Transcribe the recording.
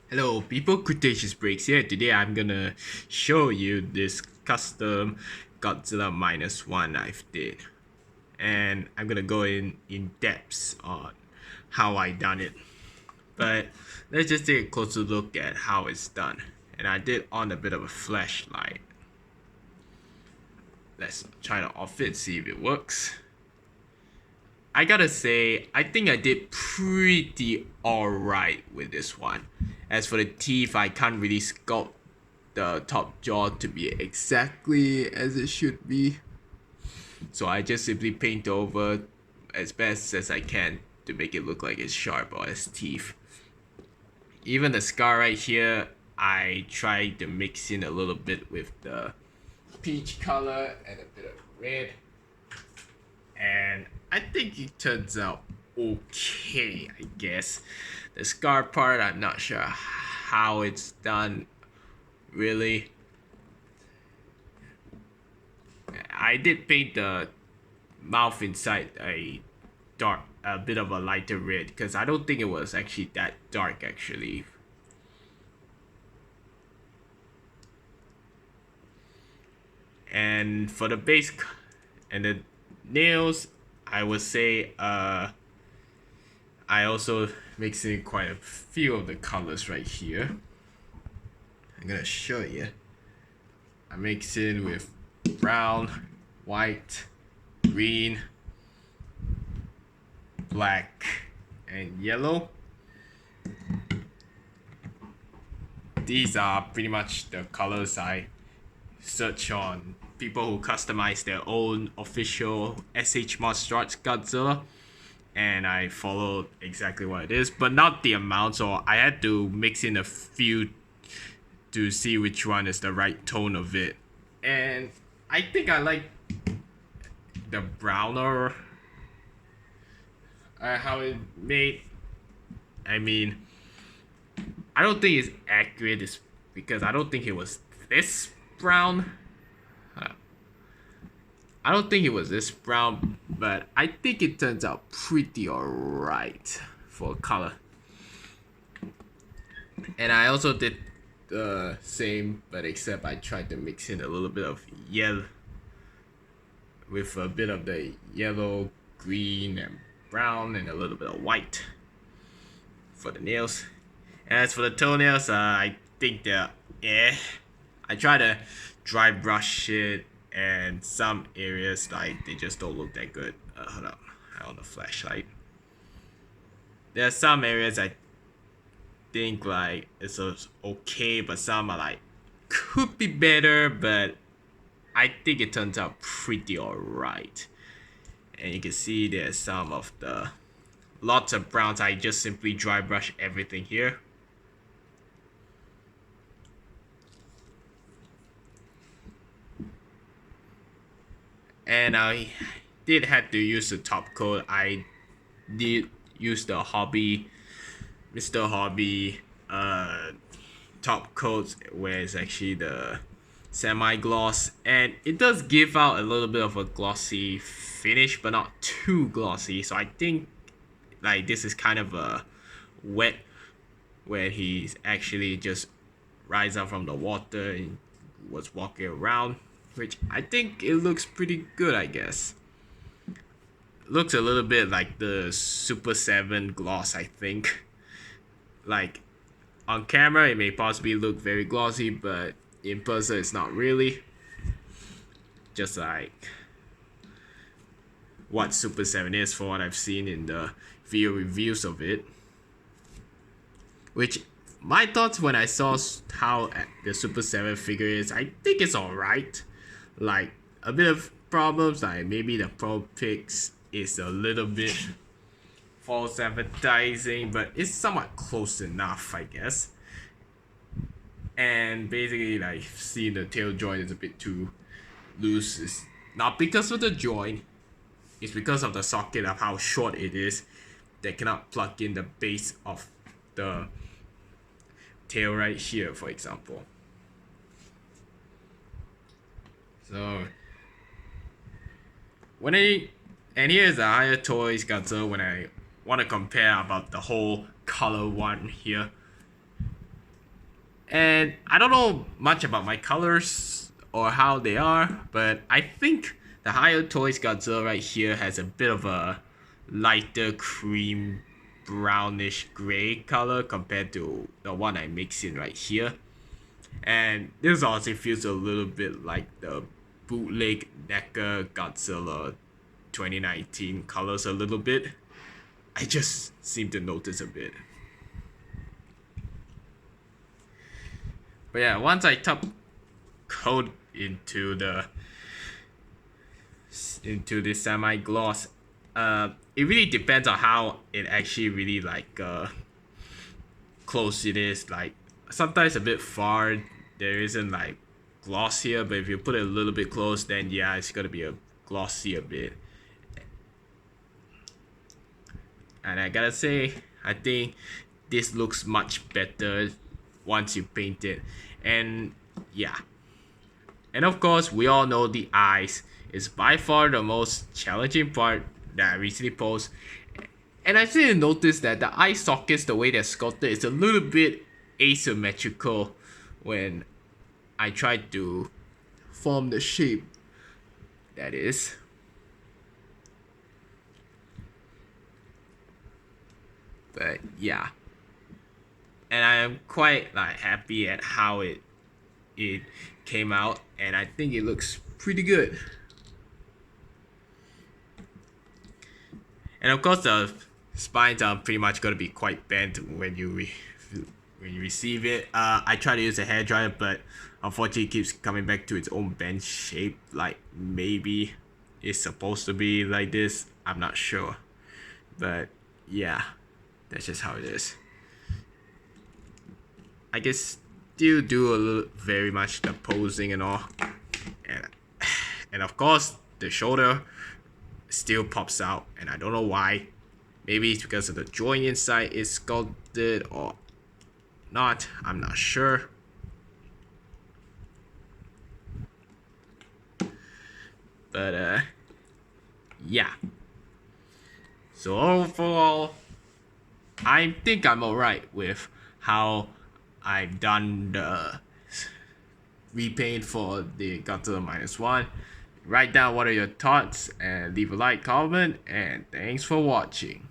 Hello people, Cretaceous Breaks here. Today I'm gonna show you this custom Godzilla -1 I've did. And I'm gonna go in depth on how I done it. But let's just take a closer look at how it's done. And I did on a bit of a flashlight. Let's try to off it, see if it works. I gotta say, I think I did pretty alright with this one. As for the teeth, I can't really sculpt the top jaw to be exactly as it should be. So I just simply paint over as best as I can to make it look like it's sharp or as teeth. Even the scar right here, I tried to mix in a little bit with the peach color and a bit of red. And I think it turns out okay, I guess. The scar part, I'm not sure how it's done, really. I did paint the mouth inside a bit of a lighter red, because I don't think it was actually that dark, actually. And for the base and the nails, I would say I also mix in quite a few of the colors right here. I'm gonna show you. I mix in with brown, white, green, black, and yellow. These are pretty much the colors I search on people who customize their own official Monsterarts Godzilla, and I followed exactly what it is, but not the amount, so I had to mix in a few to see which one is the right tone of it. And I think I like the browner how it made. I mean, I don't think it's accurate, it's because I don't think it was this brown. I don't think it was this brown, but I think it turns out pretty alright for color. And I also did the same, but except I tried to mix in a little bit of yellow with a bit of the yellow, green, and brown, and a little bit of white for the nails. And as for the toenails, I think they're I try to dry brush it, and some areas like they just don't look that good. Hold up, on the flashlight. There are some areas I think like it's okay, but some are like could be better, but I think it turns out pretty alright. And you can see there's some of the lots of browns. I just simply dry brush everything here. And I did have to use the top coat. I did use the Mr. Hobby top coat, where it's actually the semi-gloss, and it does give out a little bit of a glossy finish, but not too glossy. So I think like this is kind of a wet, where he's actually just rise up from the water and was walking around, which I think it looks pretty good, I guess. Looks a little bit like the Super 7 gloss, I think. Like, on camera it may possibly look very glossy, but in person it's not really. Just like what Super 7 is, for what I've seen in the video reviews of it. Which, my thoughts when I saw how the Super 7 figure is, I think it's alright. Like, a bit of problems, like maybe the Pro Pix is a little bit false advertising, but it's somewhat close enough, I guess. And basically, like, seeing the tail joint is a bit too loose. It's not because of the joint, it's because of the socket of how short it is. They cannot plug in the base of the tail right here, for example. So and here's a higher toys Godzilla when I want to compare about the whole color one here. And I don't know much about my colors or how they are, but I think the Higher Toys Godzilla right here has a bit of a lighter cream brownish gray color compared to the one I mix in right here. And this also feels a little bit like the bootleg NECA Godzilla 2019 colors a little bit. I just seem to notice a bit. But yeah, once I top coat into the semi gloss, it really depends on how it actually really like close it is. Like sometimes a bit far, there isn't like gloss here, but if you put it a little bit close, then yeah, it's gonna be a glossy a bit. And I gotta say, I think this looks much better once you paint it. And yeah. And of course, we all know the eyes is by far the most challenging part that I recently posed. And I actually noticed that the eye sockets, the way they're sculpted, is a little bit asymmetrical when I tried to form the shape. That is. But yeah. And I am quite like happy at how it came out, and I think it looks pretty good. And of course, the spines are pretty much gonna be quite bent when you receive it. I try to use a hairdryer, but unfortunately, it keeps coming back to its own bent shape. Like maybe it's supposed to be like this. I'm not sure, but yeah, that's just how it is. I guess still do a little, very much the posing and all, and and of course the shoulder still pops out, and I don't know why. Maybe it's because of the joint inside is sculpted or not. I'm not sure. But yeah. So overall, I think I'm alright with how I've done the repaint for the Godzilla -1. Write down what are your thoughts and leave a like, comment, and thanks for watching.